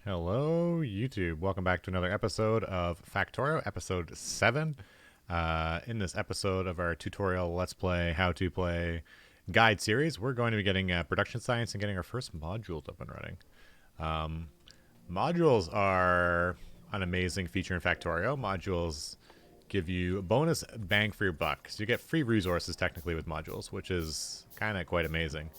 Hello, YouTube. Welcome back to another episode of Factorio, episode 7. In this episode of our tutorial Let's Play, How to Play guide series, we're going to be getting production science and getting our first modules up and running. Modules are an amazing feature in Factorio. Modules give you bonus bang for your buck. So you get free resources technically with modules, which is kind of quite amazing.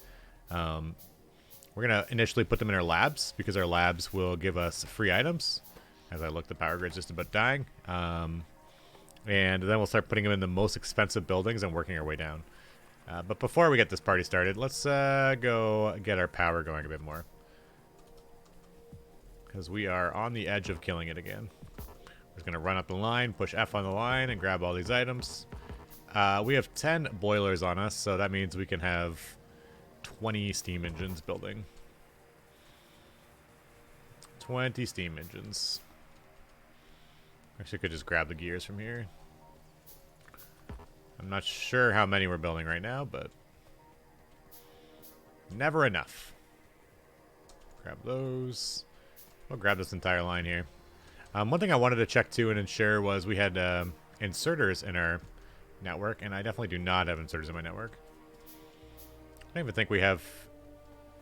We're going to initially put them in our labs because our labs will give us free items. As I look, the power grid's just about dying. And then we'll start putting them in the most expensive buildings and working our way down. But before we get this party started, let's go get our power going a bit more. Because we are on the edge of killing it again. We're just going to run up the line, push F on the line, and grab all these items. We have 10 boilers on us, so that means we can have 20 steam engines building. 20 steam engines. Actually, I could just grab the gears from here. I'm not sure how many we're building right now, but never enough. Grab those. We'll grab this entire line here. One thing I wanted to check too and ensure was we had inserters in our network, and I definitely do not have inserters in my network. I don't even think we have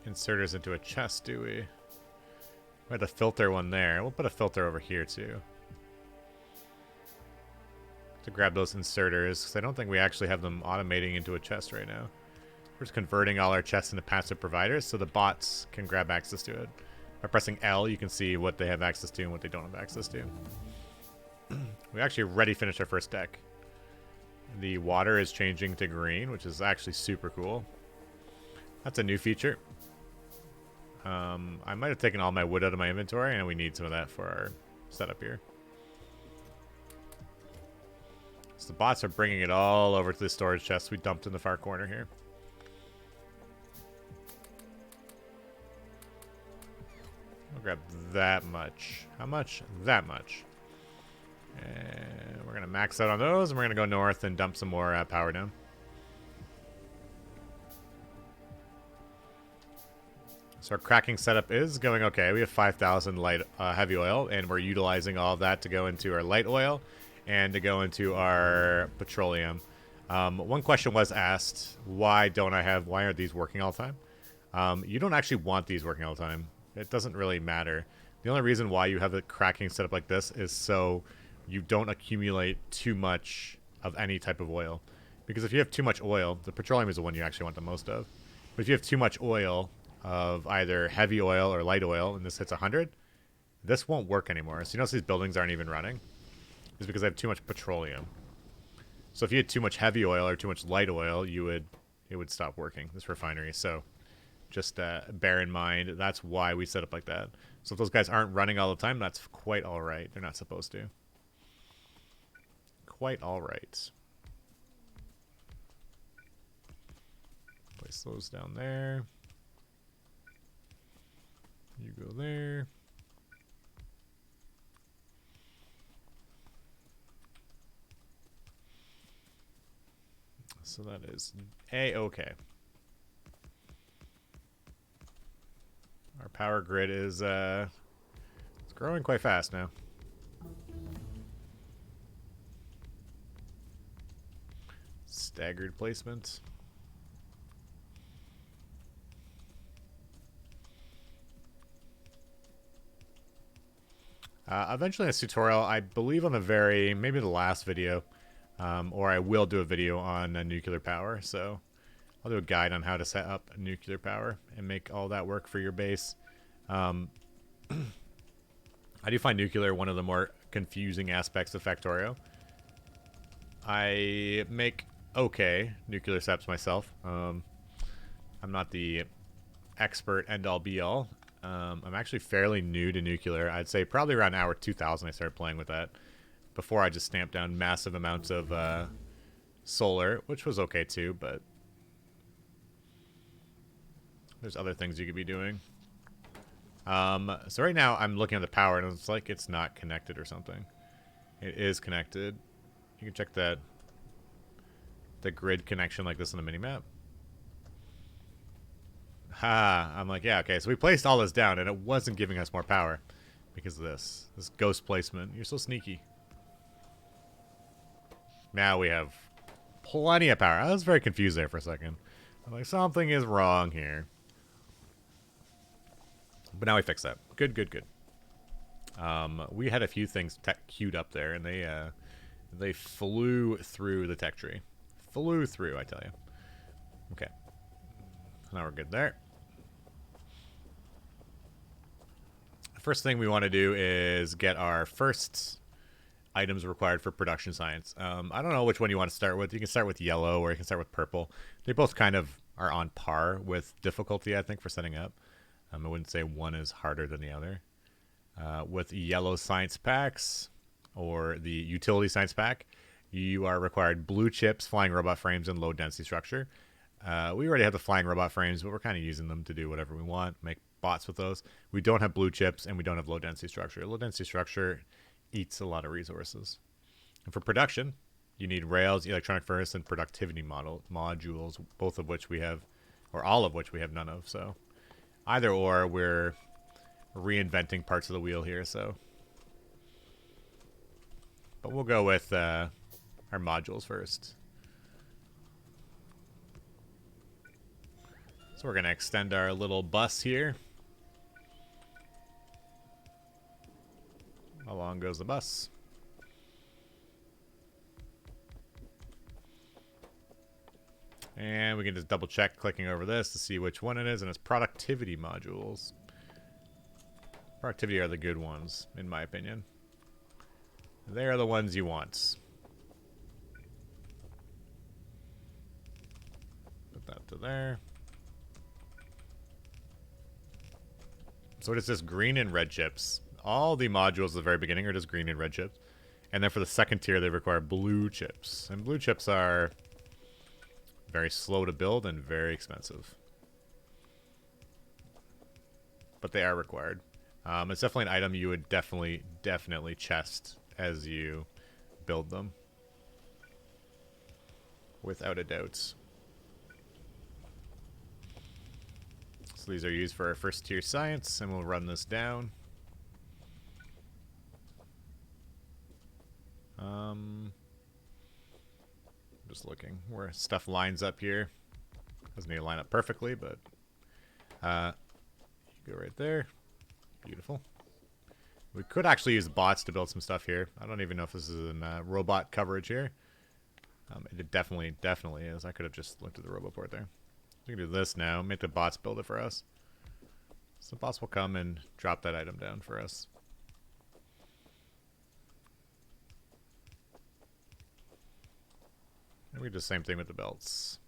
inserters into a chest, do we? We had the filter one there. We'll put a filter over here, too. To grab those inserters, because I don't think we actually have them automating into a chest right now. We're just converting all our chests into passive providers, so the bots can grab access to it. By pressing L, you can see what they have access to and what they don't have access to. We actually already finished our first deck. The water is changing to green, which is actually super cool. That's a new feature. I might have taken all my wood out of my inventory, and we need some of that for our setup here. So the bots are bringing it all over to the storage chest we dumped in the far corner here. I'll grab that much. How much? That much. And we're going to max out on those, and we're going to go north and dump some more power down. So our cracking setup is going okay. We have 5,000 light heavy oil, and we're utilizing all of that to go into our light oil and to go into our petroleum. One question was asked, why aren't these working all the time? You don't actually want these working all the time. It doesn't really matter. The only reason why you have a cracking setup like this is so you don't accumulate too much of any type of oil. Because if you have too much oil, the petroleum is the one you actually want the most of. But if you have too much oil of either heavy oil or light oil, and this hits 100, this won't work anymore. So you notice these buildings aren't even running. It's because I have too much petroleum. So if you had too much heavy oil or too much light oil, it would stop working, this refinery. So just bear in mind, that's why we set up like that. So if those guys aren't running all the time, that's quite all right. They're not supposed to. Quite all right. Place those down there. You go there. So that is A-okay. Our power grid is it's growing quite fast now. Staggered placement. Eventually in this tutorial, I believe on maybe the last video, or I will do a video on nuclear power. So I'll do a guide on how to set up nuclear power and make all that work for your base. I do find nuclear one of the more confusing aspects of Factorio. I make okay nuclear setups myself. I'm not the expert end-all be-all. I'm actually fairly new to nuclear. I'd say probably around hour 2000 I started playing with that. Before I just stamped down massive amounts of solar, which was okay too, but there's other things you could be doing. So right now I'm looking at the power and it's like it's not connected or something. It is connected. You can check the grid connection like this on the minimap. Ha! I'm like, yeah, okay, so we placed all this down, and it wasn't giving us more power. because of this. This ghost placement. You're so sneaky. Now we have plenty of power. I was very confused there for a second. I'm like, something is wrong here. But now we fix that. Good, good, good. We had a few things queued up there, and they flew through the tech tree. Flew through, I tell you. Okay. Now we're good there. First thing we want to do is get our first items required for production science. I don't know which one you want to start with. You can start with yellow or you can start with purple. They both kind of are on par with difficulty, I think, for setting up. I wouldn't say one is harder than the other. With yellow science packs or the utility science pack, you are required blue chips, flying robot frames, and low density structure. We already have the flying robot frames, but we're kind of using them to do whatever we want, make bots with those. We don't have blue chips, and we don't have low density structure. Low density structure eats a lot of resources. And for production, you need rails, electronic furnace, and productivity modules, both of which we have, or all of which we have none of. So either or, we're reinventing parts of the wheel here. So, but we'll go with our modules first. So we're going to extend our little bus here. How long goes the bus? And we can just double check clicking over this to see which one it is, and it's productivity modules. Productivity are the good ones, in my opinion. They are the ones you want. Put that to there. So it is just green and red chips. All the modules at the very beginning are just green and red chips. And then for the second tier, they require blue chips. And blue chips are very slow to build and very expensive. But they are required. It's definitely an item you would definitely chest as you build them. Without a doubt. So these are used for our first tier science, and we'll run this down. Just looking where stuff lines up here. Doesn't need to line up perfectly, but you go right there. Beautiful. We could actually use bots to build some stuff here. I don't even know if this is in robot coverage here. It definitely is. I could have just looked at the robot port there. We can do this now. Make the bots build it for us. So the bots will come and drop that item down for us. And we do the same thing with the belts.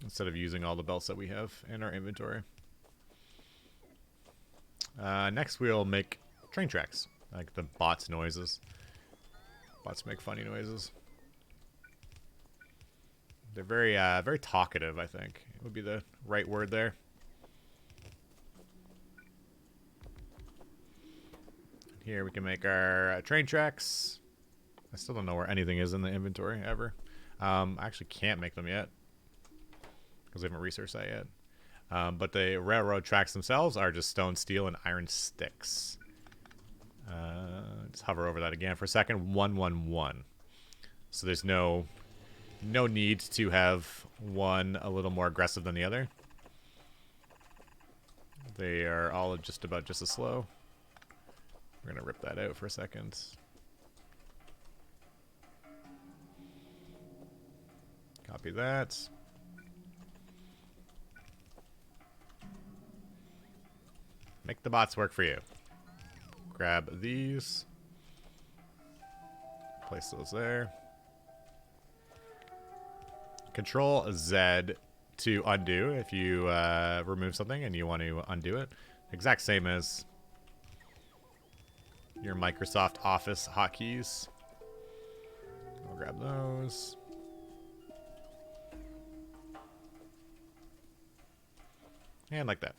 Instead of using all the belts that we have in our inventory. Next we'll make train tracks. Like the bots noises. Bots make funny noises. They're very very talkative, I think. It would be the right word there. Here we can make our train tracks. I still don't know where anything is in the inventory, ever. I actually can't make them yet. Because I haven't researched that yet. But the railroad tracks themselves are just stone, steel, and iron sticks. Just hover over that again for a second. 111. So there's no need to have one a little more aggressive than the other. They are all just about just as slow. We're going to rip that out for a second. Copy that. Make the bots work for you. Grab these. Place those there. Control Z to undo if you remove something and you want to undo it. Exact same as your Microsoft Office hotkeys. I'll grab those. And like that.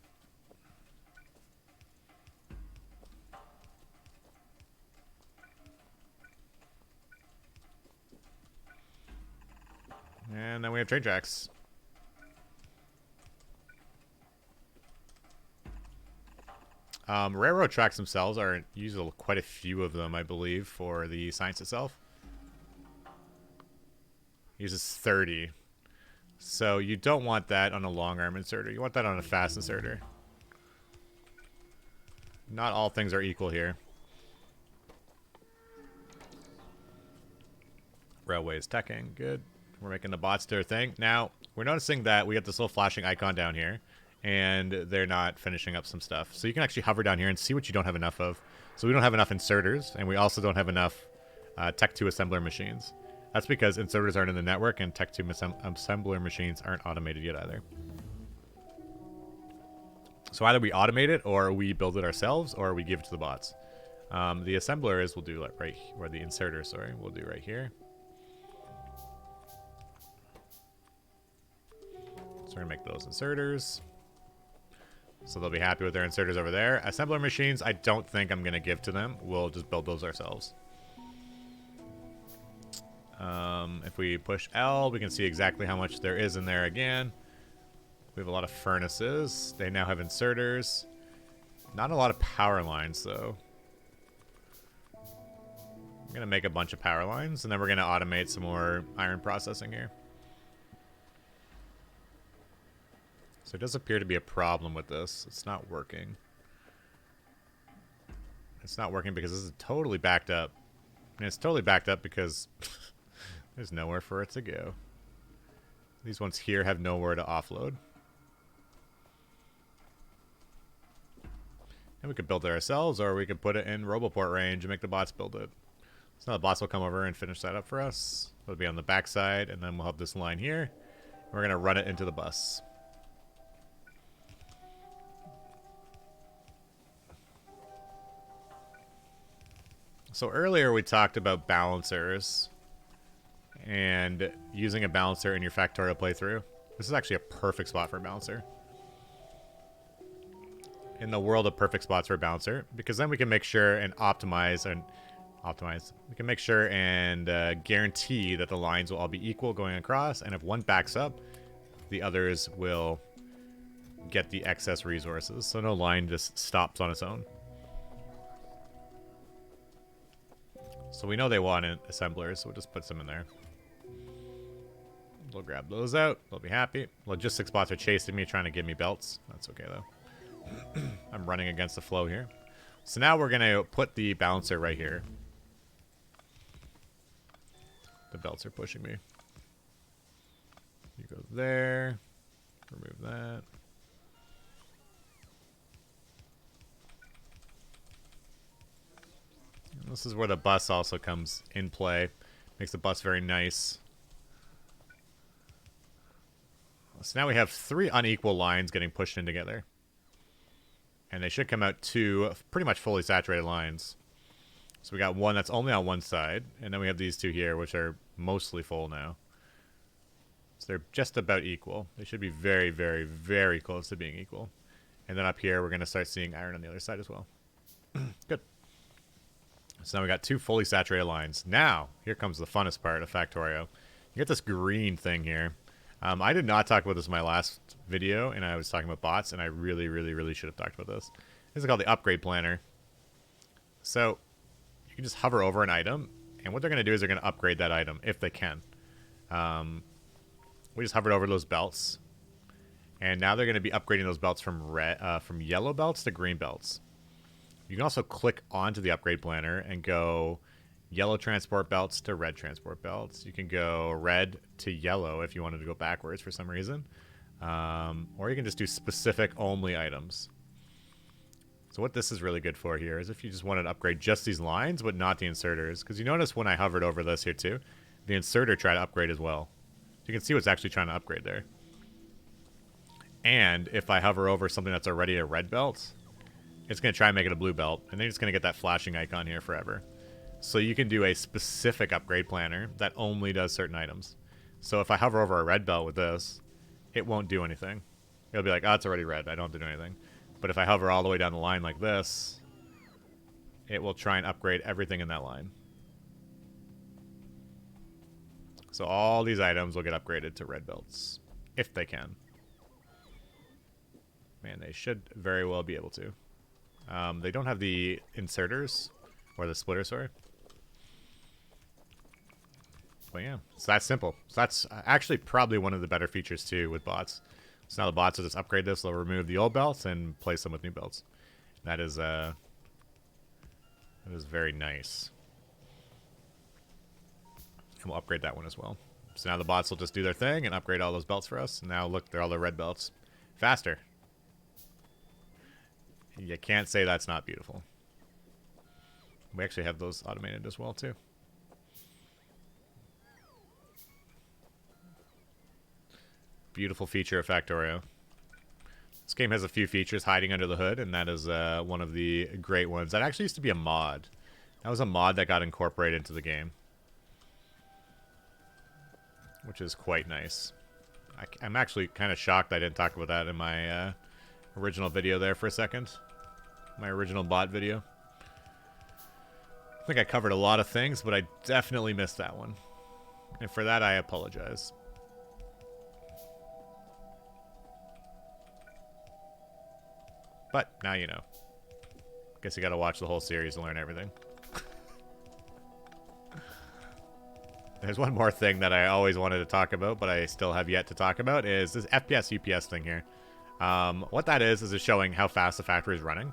And then we have train tracks. Railroad tracks themselves are usually quite a few of them, I believe, for the science itself. Uses 30. So you don't want that on a long arm inserter. You want that on a fast inserter. Not all things are equal here. Railway is teching. Good. We're making the bots do their thing. Now, we're noticing that we have this little flashing icon down here, and they're not finishing up some stuff. So you can actually hover down here and see what you don't have enough of. So we don't have enough inserters, and we also don't have enough Tech 2 assembler machines. That's because inserters aren't in the network, and Tech 2 assembler machines aren't automated yet either. So either we automate it, or we build it ourselves, or we give it to the bots. The assemblers will do like right, or the inserters, sorry, we'll do right here. So we're going to make those inserters. So they'll be happy with their inserters over there. Assembler machines, I don't think I'm going to give to them. We'll just build those ourselves. If we push L, we can see exactly how much there is in there again. We have a lot of furnaces. They now have inserters. Not a lot of power lines, though. I'm going to make a bunch of power lines, and then we're going to automate some more iron processing here. So there does appear to be a problem with this. It's not working. It's not working because this is totally backed up. And it's totally backed up because there's nowhere for it to go. These ones here have nowhere to offload. And we could build it ourselves, or we could put it in Roboport range and make the bots build it. So now the bots will come over and finish that up for us. It'll be on the back side, and then we'll have this line here. We're going to run it into the bus. So earlier we talked about balancers and using a balancer in your Factorio playthrough. This is actually a perfect spot for a balancer. In the world of perfect spots for a balancer, because then we can make sure and optimize. We can make sure and guarantee that the lines will all be equal going across, and if one backs up, the others will get the excess resources. So no line just stops on its own. So we know they want assemblers, so we'll just put some in there. We'll grab those out. They'll be happy. Logistics bots are chasing me, trying to give me belts. That's okay, though. I'm running against the flow here. So now we're going to put the balancer right here. The belts are pushing me. You go there. Remove that. And this is where the bus also comes in play. Makes the bus very nice. So now we have 3 unequal lines getting pushed in together. And they should come out 2 pretty much fully saturated lines. So we got one that's only on one side. And then we have these 2 here, which are mostly full now. So they're just about equal. They should be very, very, very close to being equal. And then up here, we're going to start seeing iron on the other side as well. Good. So now we got 2 fully saturated lines. Now, here comes the funnest part of Factorio. You get this green thing here. I did not talk about this in my last video, and I was talking about bots, and I really, really, really should have talked about this. This is called the upgrade planner. So you can just hover over an item, and what they're going to do is they're going to upgrade that item, if they can. We just hovered over those belts, and now they're going to be upgrading those belts from yellow belts to green belts. You can also click onto the upgrade planner and go yellow transport belts to red transport belts. You can go red to yellow if you wanted to go backwards for some reason. Or you can just do specific only items. So what this is really good for here is if you just wanted to upgrade just these lines, but not the inserters. Because you notice when I hovered over this here too, the inserter tried to upgrade as well. So you can see what's actually trying to upgrade there. And if I hover over something that's already a red belt, it's going to try and make it a blue belt. And then it's going to get that flashing icon here forever. So you can do a specific upgrade planner that only does certain items. So if I hover over a red belt with this, it won't do anything. It'll be like, oh, it's already red. I don't have to do anything. But if I hover all the way down the line like this, it will try and upgrade everything in that line. So all these items will get upgraded to red belts, if they can. Man, they should very well be able to. They don't have the inserters, or the splitter, sorry. But yeah, it's that simple. So that's actually probably one of the better features too with bots. So now the bots will just upgrade this, they'll remove the old belts and place them with new belts. That is very nice. And we'll upgrade that one as well. So now the bots will just do their thing and upgrade all those belts for us. And now look, they're all the red belts. Faster. You can't say that's not beautiful. We actually have those automated as well too. Beautiful feature of Factorio. This game has a few features hiding under the hood, and that is one of the great ones. That actually used to be a mod. That was a mod that got incorporated into the game, which is quite nice. I'm actually kind of shocked I didn't talk about that in my original video there for a second. My original bot video. I think I covered a lot of things, but I definitely missed that one. And for that, I apologize. But now you know. Guess you gotta watch the whole series to learn everything. There's one more thing that I always wanted to talk about, but I still have yet to talk about, is this FPS UPS thing here. What that is it's showing how fast the factory is running.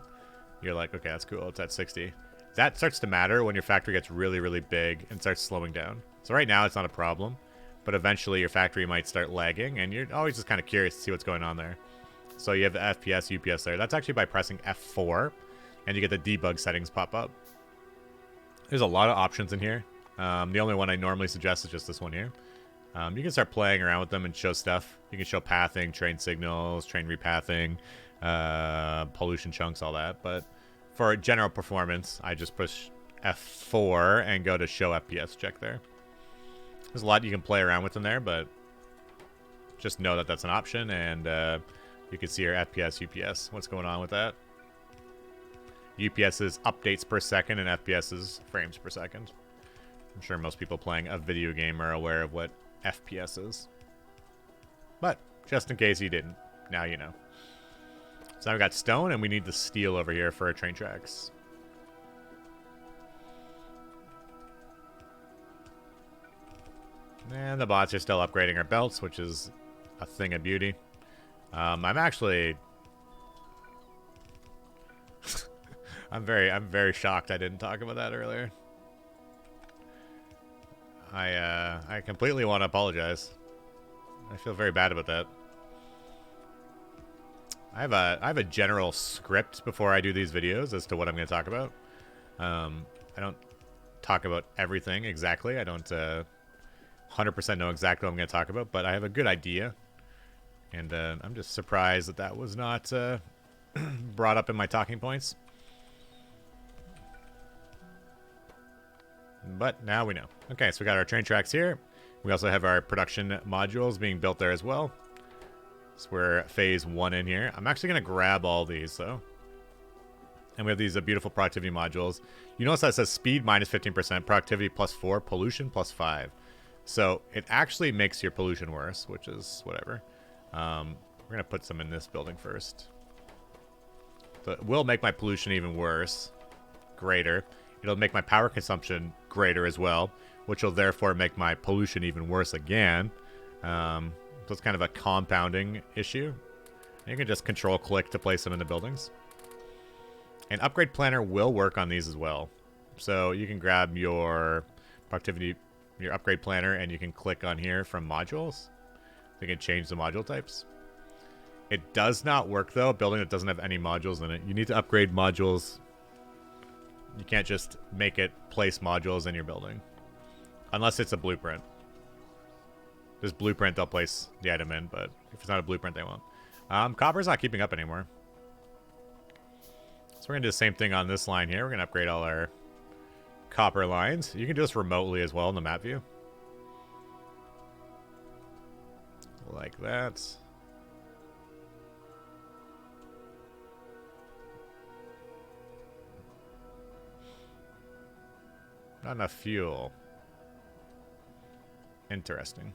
You're like, okay, that's cool, it's at 60. That starts to matter when your factory gets really, really big and starts slowing down. So right now it's not a problem, but eventually your factory might start lagging, and you're always just kind of curious to see what's going on there. So you have the FPS, UPS there. That's actually by pressing F4, and you get the debug settings pop up. There's a lot of options in here. The only one I normally suggest is just this one here. You can start playing around with them and show stuff. You can show pathing, train signals, train repathing, pollution chunks, all that. But for general performance, I just push F4 and go to show FPS check there. There's a lot you can play around with in there, but just know that that's an option, and you can see your FPS, UPS. What's going on with that? UPS is updates per second, and FPS is frames per second. I'm sure most people playing a video game are aware of what FPS is. But, just in case you didn't, now you know. So now we got stone, and we need the steel over here for our train tracks. And the bots are still upgrading our belts, which is a thing of beauty. I'm actually... I'm very shocked I didn't talk about that earlier. I completely want to apologize. I feel very bad about that. I have a general script before I do these videos as to what I'm going to talk about. I don't talk about everything exactly. I don't 100% know exactly what I'm going to talk about, but I have a good idea. And I'm just surprised that that was not brought up in my talking points. But now we know. Okay, so we got our train tracks here. We also have our production modules being built there as well. So we're phase 1 in here. I'm actually going to grab all these, though. And we have these beautiful productivity modules. You notice that says speed minus 15%, productivity plus 4, pollution plus 5. So it actually makes your pollution worse, which is whatever. We're going to put some in this building first. So it will make my pollution even worse. Greater. It'll make my power consumption greater as well, which will therefore make my pollution even worse again. So it's kind of a compounding issue. And you can just control-click to place them in the buildings. And Upgrade Planner will work on these as well. So you can grab your productivity, your Upgrade Planner, and you can click on here from modules. You can change the module types. It does not work, though, a building that doesn't have any modules in it. You need to upgrade modules. You can't just make it place modules in your building. Unless it's a blueprint. This blueprint, they'll place the item in, but if it's not a blueprint, they won't. Copper's not keeping up anymore. So we're going to do the same thing on this line here. We're going to upgrade all our copper lines. You can do this remotely as well in the map view. Like that. Not enough fuel. Interesting.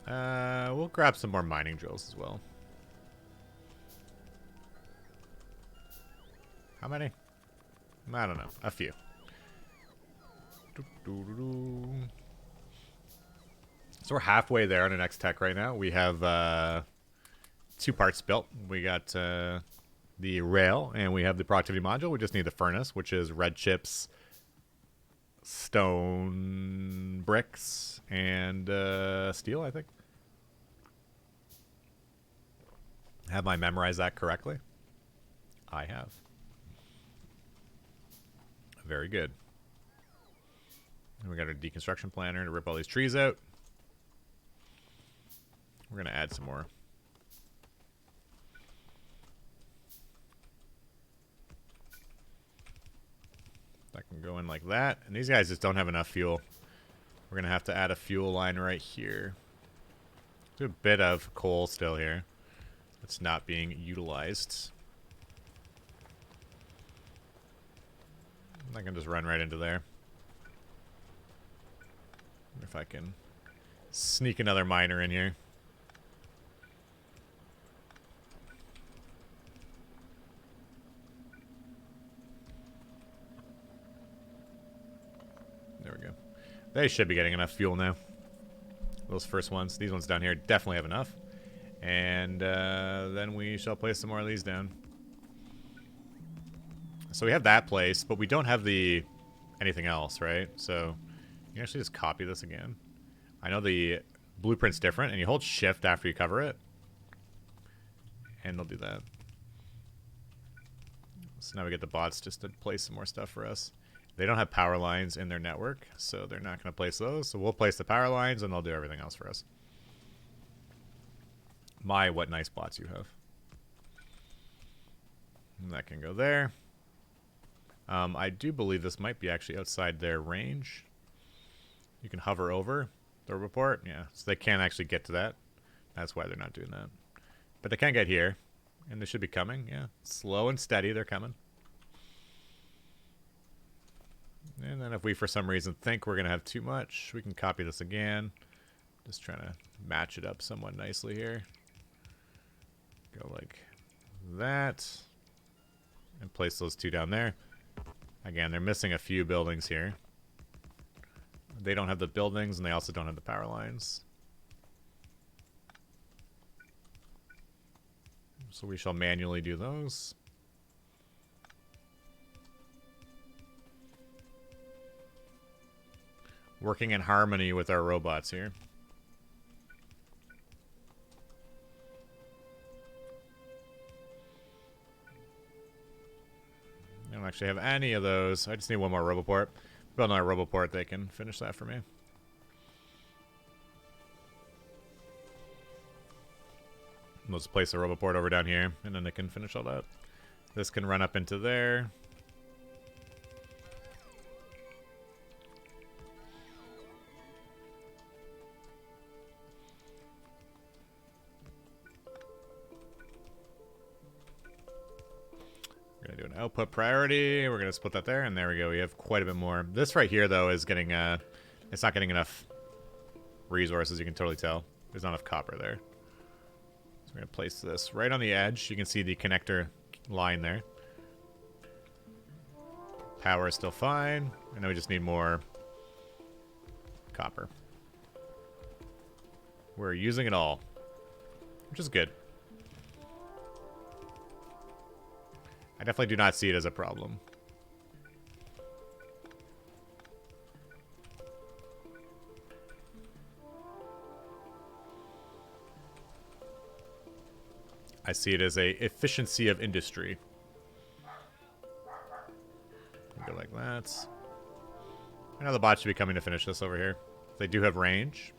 We'll grab some more mining drills as well. How many? I don't know. A few. So we're halfway there on the next tech right now. We have 2 parts built. We got the rail, and we have the productivity module. We just need the furnace, which is red chips, stone bricks, and steel, I think. Have I memorized that correctly? I have. Very good. And we got our deconstruction planner to rip all these trees out. We're going to add some more. That can go in like that. And these guys just don't have enough fuel. We're going to have to add a fuel line right here. There's a bit of coal still here. It's not being utilized. I can just run right into there. If I can sneak another miner in here. There we go. They should be getting enough fuel now. Those first ones. These ones down here definitely have enough. And then we shall place some more of these down. So we have that place, but we don't have the anything else, right? So you can actually just copy this again. I know the blueprint's different, and you hold shift after you cover it. And they'll do that. So now we get the bots just to place some more stuff for us. They don't have power lines in their network, so they're not going to place those. So we'll place the power lines, and they'll do everything else for us. My, what nice bots you have. And that can go there. I do believe this might be actually outside their range. You can hover over the report. Yeah, so they can't actually get to that. That's why they're not doing that. But they can get here, and they should be coming. Yeah, slow and steady, they're coming. And then if we, for some reason, think we're going to have too much, we can copy this again. Just trying to match it up somewhat nicely here. Go like that. And place those 2 down there. Again, they're missing a few buildings here. They don't have the buildings, and they also don't have the power lines. So we shall manually do those. Working in harmony with our robots here. I don't actually have any of those. I just need one more roboport. Build another roboport, they can finish that for me. We'll just place the roboport over down here, and then they can finish all that. This can run up into there. We're going to do an output priority. We're going to split that there, and there we go. We have quite a bit more. This right here, though, is getting, it's not getting enough resources. You can totally tell. There's not enough copper there. So we're going to place this right on the edge. You can see the connector line there. Power is still fine. And then we just need more copper. We're using it all, which is good. I definitely do not see it as a problem. I see it as a efficiency of industry. Go like that. I know the bot should be coming to finish this over here. They do have range.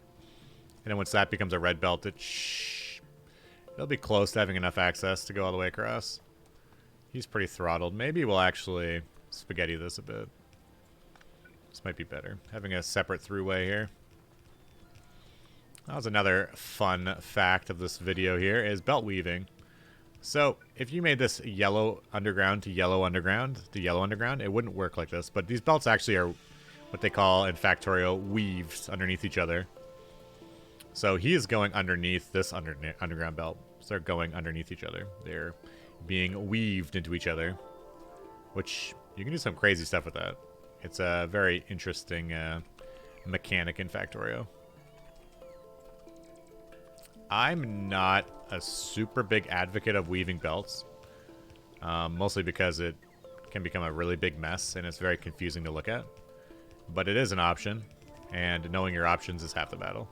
And then once that becomes a red belt, it'll be close to having enough access to go all the way across. He's pretty throttled. Maybe we'll actually spaghetti this a bit. This might be better. Having a separate throughway here. That was another fun fact of this video here, is belt weaving. So, if you made this yellow underground to yellow underground to yellow underground, it wouldn't work like this. But these belts actually are what they call in Factorio weaves underneath each other. So he is going underneath this underground belt. So they're going underneath each other. They're being weaved into each other, which you can do some crazy stuff with that. It's a very interesting mechanic in Factorio. I'm not a super big advocate of weaving belts, mostly because it can become a really big mess and it's very confusing to look at. But it is an option, and knowing your options is half the battle.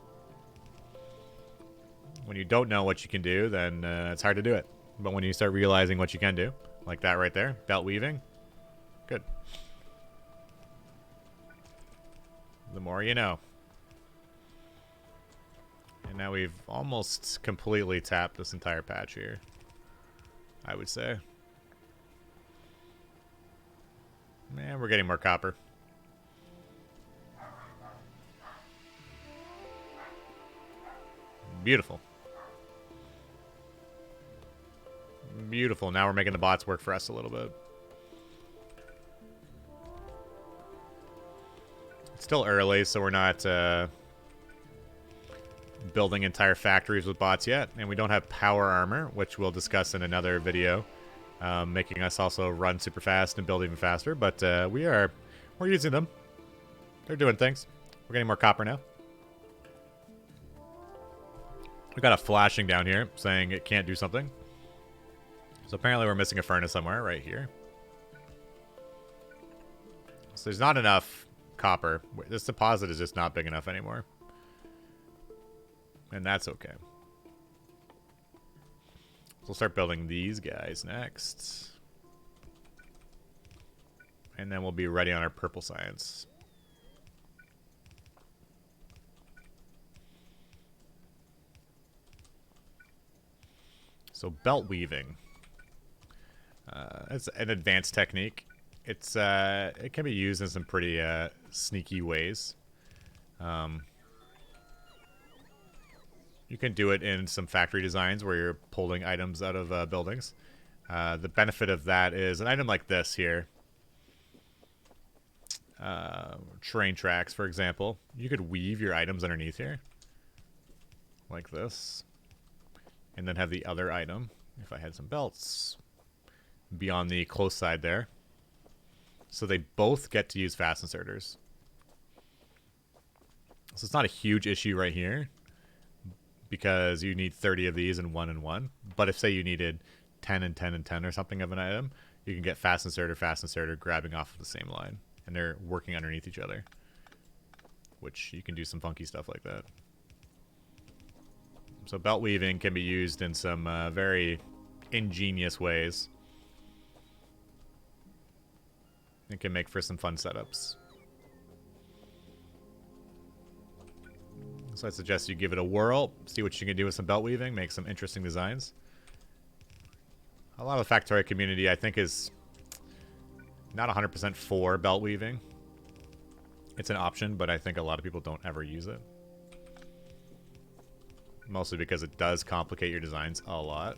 When you don't know what you can do, then it's hard to do it. But when you start realizing what you can do, like that right there, belt weaving, good. The more you know. And now we've almost completely tapped this entire patch here, I would say. Man, we're getting more copper. Beautiful. Beautiful. Now we're making the bots work for us a little bit. It's still early, so we're not building entire factories with bots yet. And we don't have power armor, which we'll discuss in another video, making us also run super fast and build even faster. But we're using them. They're doing things. We're getting more copper now. We got a flashing down here saying it can't do something. So apparently we're missing a furnace somewhere right here. So there's not enough copper. This deposit is just not big enough anymore. And that's okay. So we'll start building these guys next. And then we'll be ready on our purple science. So belt weaving. It's an advanced technique. It can be used in some pretty sneaky ways. You can do it in some factory designs where you're pulling items out of buildings. The benefit of that is an item like this here. Train tracks, for example. You could weave your items underneath here. Like this. And then have the other item, if I had some belts, be on the close side there. So they both get to use fast inserters. So it's not a huge issue right here, because you need 30 of these and 1. But if, say, you needed 10 and 10 and 10 or something of an item, you can get fast inserter, grabbing off of the same line. And they're working underneath each other, which you can do some funky stuff like that. So belt weaving can be used in some very ingenious ways. It can make for some fun setups. So I suggest you give it a whirl, see what you can do with some belt weaving, make some interesting designs. A lot of the Factorio community, I think, is not 100% for belt weaving. It's an option, but I think a lot of people don't ever use it. Mostly because it does complicate your designs a lot.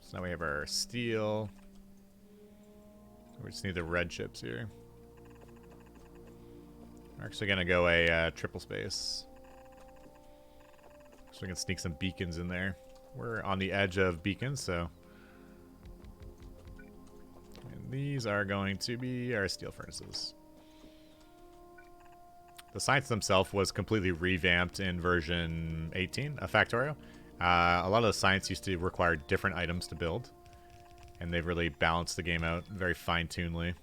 So now we have our steel. We just need the red chips here. We're actually going to go a triple space. So we can sneak some beacons in there. We're on the edge of beacons, so... And these are going to be our steel furnaces. The science themselves was completely revamped in version 18 of Factorio. A lot of the science used to require different items to build, and they've really balanced the game out very fine-tunedly.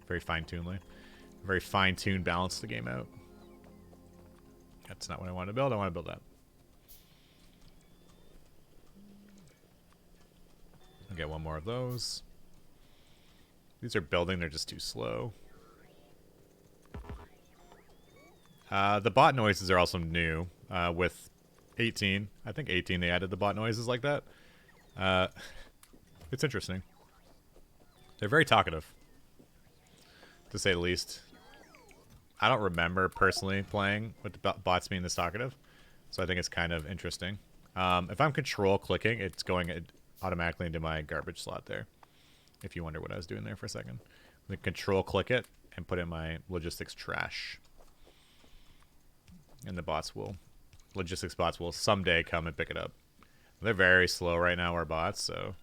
Very fine-tuned balanced the game out. That's not what I want to build. I want to build that. I'll get one more of those. These are building. They're just too slow. The bot noises are also new with 18. I think 18 they added the bot noises like that. It's interesting. They're very talkative, to say the least. I don't remember personally playing with the bots being this talkative, so I think it's kind of interesting. If I'm control clicking, it's going automatically into my garbage slot there. If you wonder what I was doing there for a second. I'm going to control click it and put in my logistics trash. And the bots will, logistics bots will someday come and pick it up. They're very slow right now, our bots, so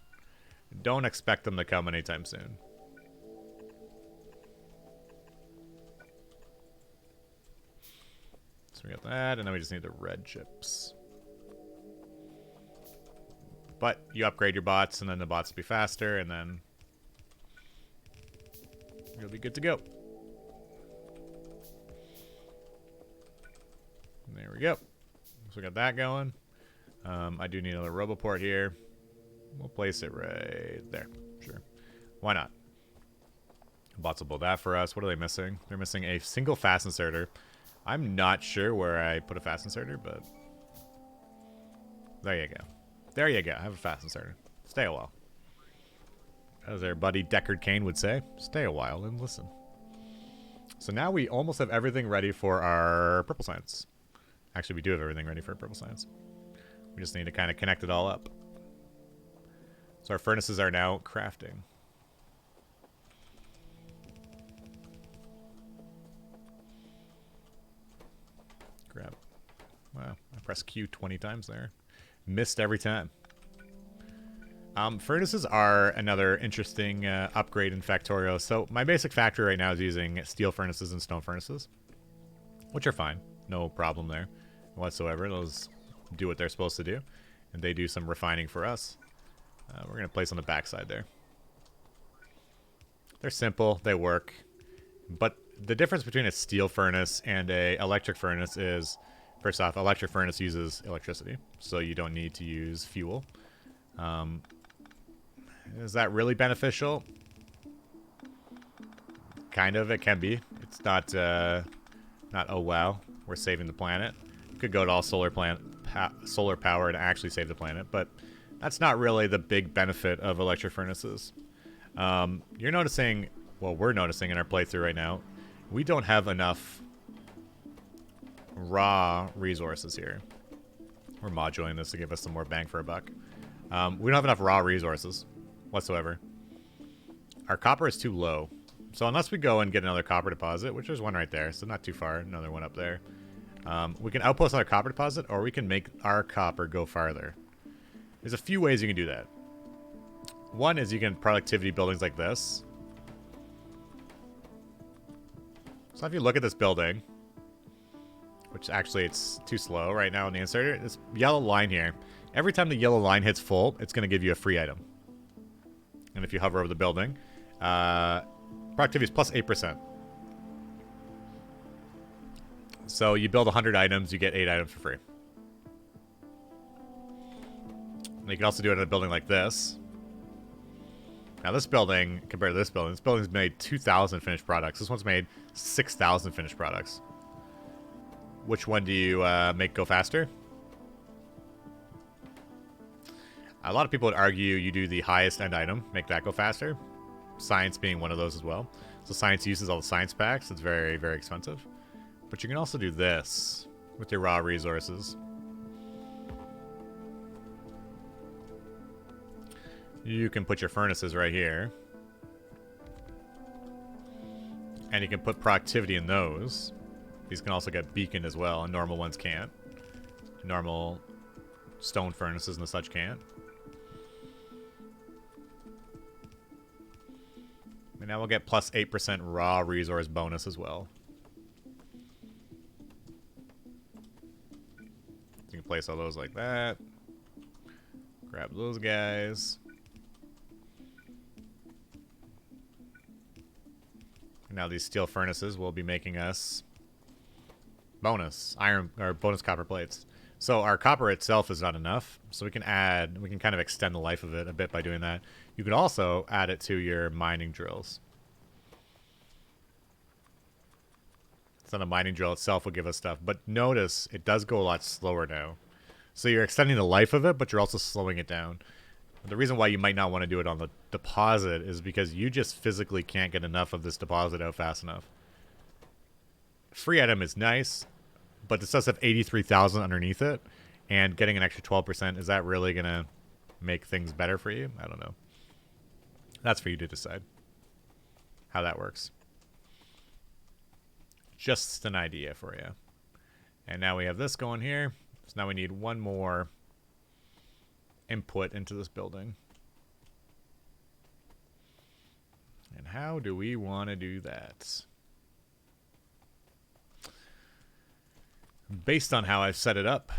don't expect them to come anytime soon. So we got that, and then we just need the red chips. But you upgrade your bots, and then the bots will be faster, and then you'll be good to go. There we go. So we got that going. I do need another Roboport here. We'll place it right there. Sure. Why not? Bots will build that for us. What are they missing? They're missing a single fast inserter. I'm not sure where I put a fast inserter, but there you go. There you go. I have a fast inserter. Stay a while. As our buddy Deckard Cain would say, stay a while and listen. So now we almost have everything ready for our purple science. Actually, we do have everything ready for purple science. We just need to kind of connect it all up. So our furnaces are now crafting. Grab. Wow, I pressed Q 20 times there. Missed every time. Furnaces are another interesting upgrade in Factorio. So my basic factory right now is using steel furnaces and stone furnaces, which are fine. No problem there whatsoever. Those do what they're supposed to do, and they do some refining for us. We're going to place on the backside there. They're simple. They work. But the difference between a steel furnace and a electric furnace is, first off, electric furnace uses electricity, so you don't need to use fuel. Is that really beneficial? Kind of. It can be. It's not, oh wow, we're saving the planet. Could go to all solar power to actually save the planet, but that's not really the big benefit of electric furnaces. You're noticing, well, we're noticing in our playthrough right now, we don't have enough raw resources here. We're moduling this to give us some more bang for a buck. We don't have enough raw resources whatsoever. Our copper is too low. So unless we go and get another copper deposit, which there's one right there, so not too far, another one up there. We can outpost another copper deposit, or we can make our copper go farther. There's a few ways you can do that. One is you can productivity buildings like this. So if you look at this building, which actually it's too slow right now in the inserter, this yellow line here, every time the yellow line hits full, it's going to give you a free item. And if you hover over the building, productivity is plus 8%. So you build 100 items, you get 8 items for free. And you can also do it in a building like this. Now this building, compared to this building's made 2,000 finished products. This one's made 6,000 finished products. Which one do you make go faster? A lot of people would argue you do the highest end item, make that go faster. Science being one of those as well. So science uses all the science packs. It's very, very expensive. But you can also do this with your raw resources. You can put your furnaces right here. And you can put productivity in those. These can also get beaconed as well, and normal ones can't. Normal stone furnaces and such can't. And now we'll get plus 8% raw resource bonus as well. You can place all those like that. Grab those guys. And now these steel furnaces will be making us bonus iron or bonus copper plates. So our copper itself is not enough, so we can kind of extend the life of it a bit by doing that. You could also add it to your mining drills. So the mining drill itself will give us stuff, but notice it does go a lot slower now. So you're extending the life of it, but you're also slowing it down. The reason why you might not want to do it on the deposit is because you just physically can't get enough of this deposit out fast enough. Free item is nice, but this does have 83,000 underneath it, and getting an extra 12%, is that really going to make things better for you? I don't know. That's for you to decide how that works. Just an idea for you. And now we have this going here. So now we need one more input into this building. And how do we want to do that? Based on how I've set it up,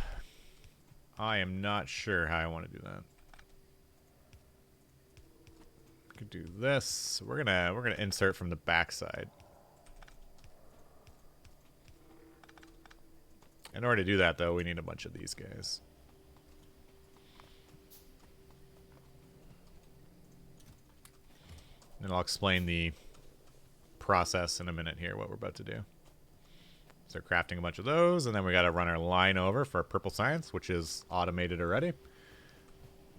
I am not sure how I want to do that. Could do this. We're gonna insert from the back side. In order to do that, though, we need a bunch of these guys. And I'll explain the process in a minute here, what we're about to do. So crafting a bunch of those, and then we got to run our line over for purple science, which is automated already.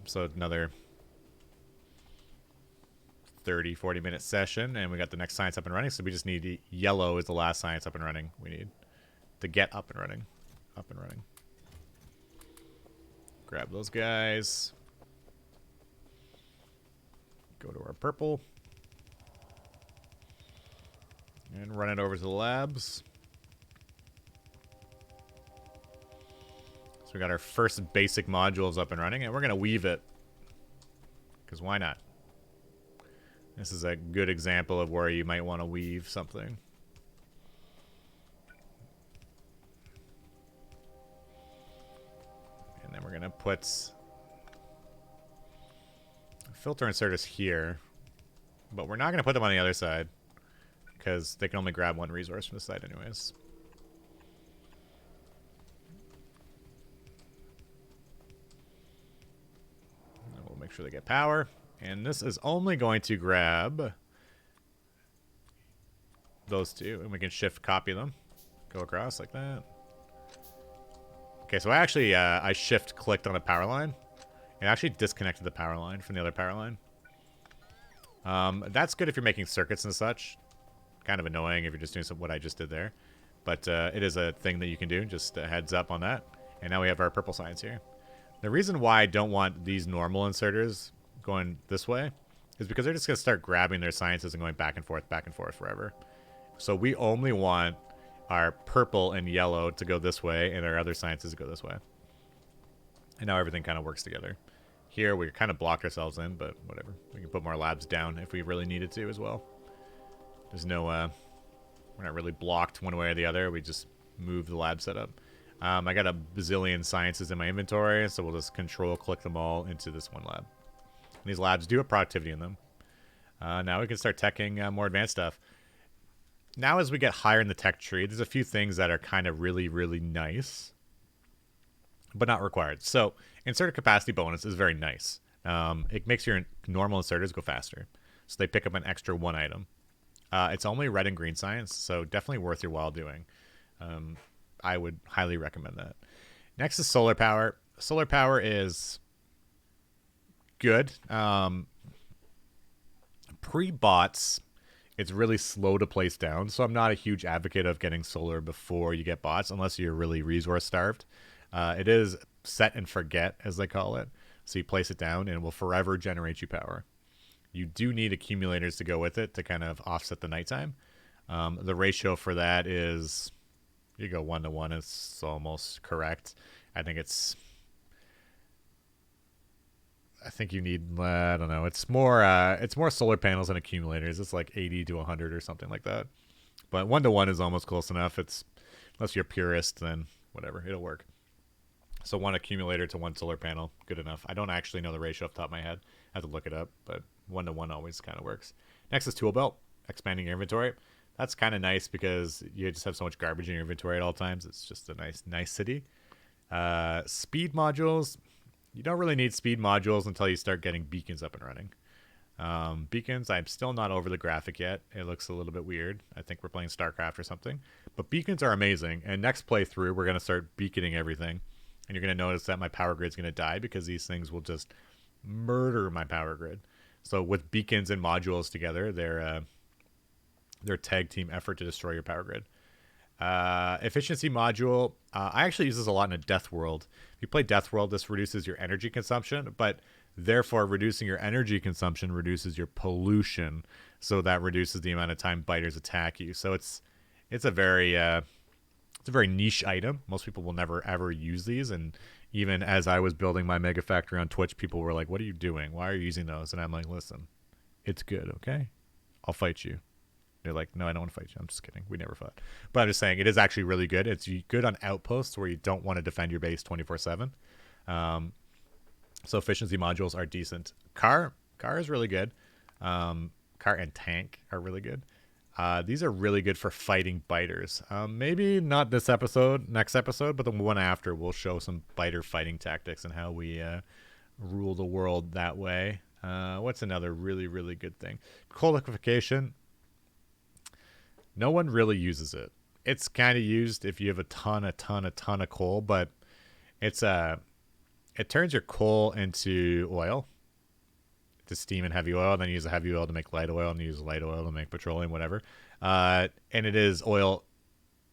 So another 30, 40-minute session, and we got the next science up and running. So we just need yellow is the last science up and running we need to get up and running. Up and running. Grab those guys. Go to our purple. And run it over to the labs. So we got our first basic modules up and running, and we're going to weave it. Because why not? This is a good example of where you might want to weave something. And then we're going to put filter inserters here. But we're not going to put them on the other side, because they can only grab one resource from this side anyways. And we'll make sure they get power. And this is only going to grab those two. And we can shift copy them. Go across like that. Okay, so I shift clicked on a power line. It actually disconnected the power line from the other power line. That's good if you're making circuits and such. Kind of annoying if you're just doing what I just did there. But it is a thing that you can do. Just a heads up on that. And now we have our purple science here. The reason why I don't want these normal inserters going this way is because they're just going to start grabbing their sciences and going back and forth forever. So we only want our purple and yellow to go this way and our other sciences to go this way. And now everything kind of works together. Here we kind of blocked ourselves in, but whatever. We can put more labs down if we really needed to as well. There's no, we're not really blocked one way or the other. We just move the lab setup. I got a bazillion sciences in my inventory, so we'll just control click them all into this one lab. And these labs do have productivity in them. Now we can start teching more advanced stuff. Now as we get higher in the tech tree, there's a few things that are kind of really, really nice, but not required. So inserter capacity bonus is very nice. It makes your normal inserters go faster. So they pick up an extra one item. It's only red and green science, so definitely worth your while doing. I would highly recommend that. Next is solar power. Solar power is good. Pre-bots, it's really slow to place down, so I'm not a huge advocate of getting solar before you get bots, unless you're really resource starved. It is set and forget, as they call it. So you place it down, and it will forever generate you power. You do need accumulators to go with it to kind of offset the nighttime. The ratio for that is, you go 1 to 1. It's almost correct. I think you need, I don't know. It's more solar panels than accumulators. It's like 80 to 100 or something like that. But 1 to 1 is almost close enough. Unless you're a purist, then whatever, it'll work. So 1 accumulator to 1 solar panel, good enough. I don't actually know the ratio off the top of my head. I have to look it up, but 1 to 1 always kind of works. Next is tool belt, expanding your inventory. That's kind of nice because you just have so much garbage in your inventory at all times. It's just a nice city. Speed modules. You don't really need speed modules until you start getting beacons up and running. Beacons, I'm still not over the graphic yet. It looks a little bit weird. I think we're playing StarCraft or something. But beacons are amazing. And next playthrough, we're going to start beaconing everything. And you're going to notice that my power grid's going to die because these things will just murder my power grid. So with beacons and modules together, they're tag team effort to destroy your power grid. Efficiency module. I actually use this a lot in a Death World. If you play Death World, this reduces your energy consumption, but therefore reducing your energy consumption reduces your pollution. So that reduces the amount of time biters attack you. So it's a very It's a very niche item. Most people will never ever use these, and even as I was building my mega factory on Twitch, people were like, "What are you doing? Why are you using those?" And I'm like, "Listen, it's good, okay? I'll fight you." They're like, "No, I don't want to fight you." I'm just kidding. We never fought. But I'm just saying, it is actually really good. It's good on outposts where you don't want to defend your base 24/7. So efficiency modules are decent. Car is really good. Car and tank are really good. These are really good for fighting biters. Maybe not this episode, next episode, but the one after we'll show some biter fighting tactics and how we rule the world that way. What's another really, really good thing? Coal liquefaction. No one really uses it. It's kind of used if you have a ton of coal, but it's it turns your coal into oil, to steam and heavy oil, then you use the heavy oil to make light oil, and you use light oil to make petroleum, whatever. And it is oil.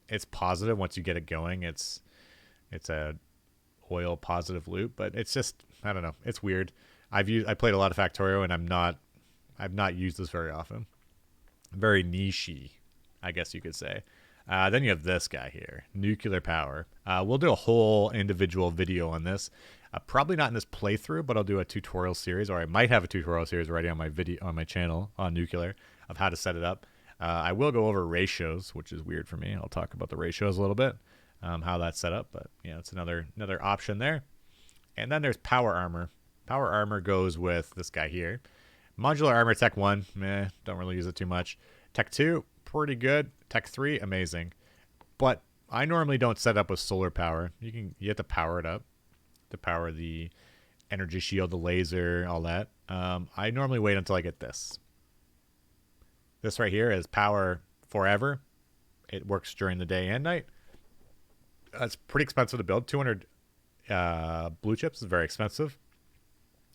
It's positive once you get it going. It's a oil positive loop, but it's just, I don't know. It's weird. I played a lot of Factorio, and I've not used this very often. Very niche-y, I guess you could say. Then you have this guy here, nuclear power. We'll do a whole individual video on this. Probably not in this playthrough, but I'll do a tutorial series, or I might have a tutorial series already on my channel on nuclear of how to set it up. I will go over ratios, which is weird for me. I'll talk about the ratios a little bit, how that's set up. But yeah, it's another option there. And then there's power armor. Power armor goes with this guy here. Modular armor Tech 1, don't really use it too much. Tech 2, pretty good. Tech 3, amazing. But I normally don't set up with solar power. You have to power it up to power the energy shield, the laser, all that. I normally wait until I get this. This right here is power forever. It works during the day and night. It's pretty expensive to build. 200 blue chips is very expensive,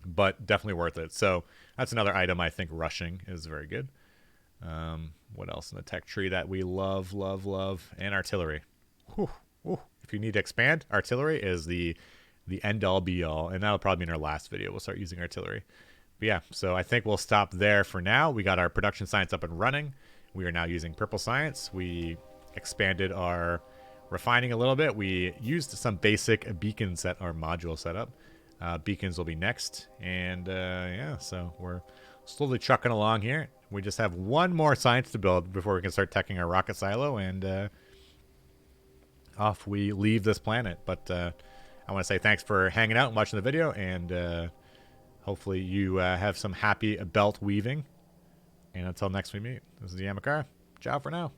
but definitely worth it. So that's another item I think rushing is very good. What else in the tech tree that we love? And artillery. Whew. If you need to expand, artillery is the end all be all, and that'll probably be in our last video. We'll start using artillery. But yeah, so I think we'll stop there for now. We got our production science up and running. We are now using purple science. We expanded our refining a little bit. We used some basic beacons at our module setup. Beacons will be next, and yeah, so we're slowly trucking along here. We just have one more science to build before we can start teching our rocket silo, and off we leave this planet. But I want to say thanks for hanging out and watching the video, and hopefully you have some happy belt weaving. And until next we meet, this is Yamakara. Ciao for now.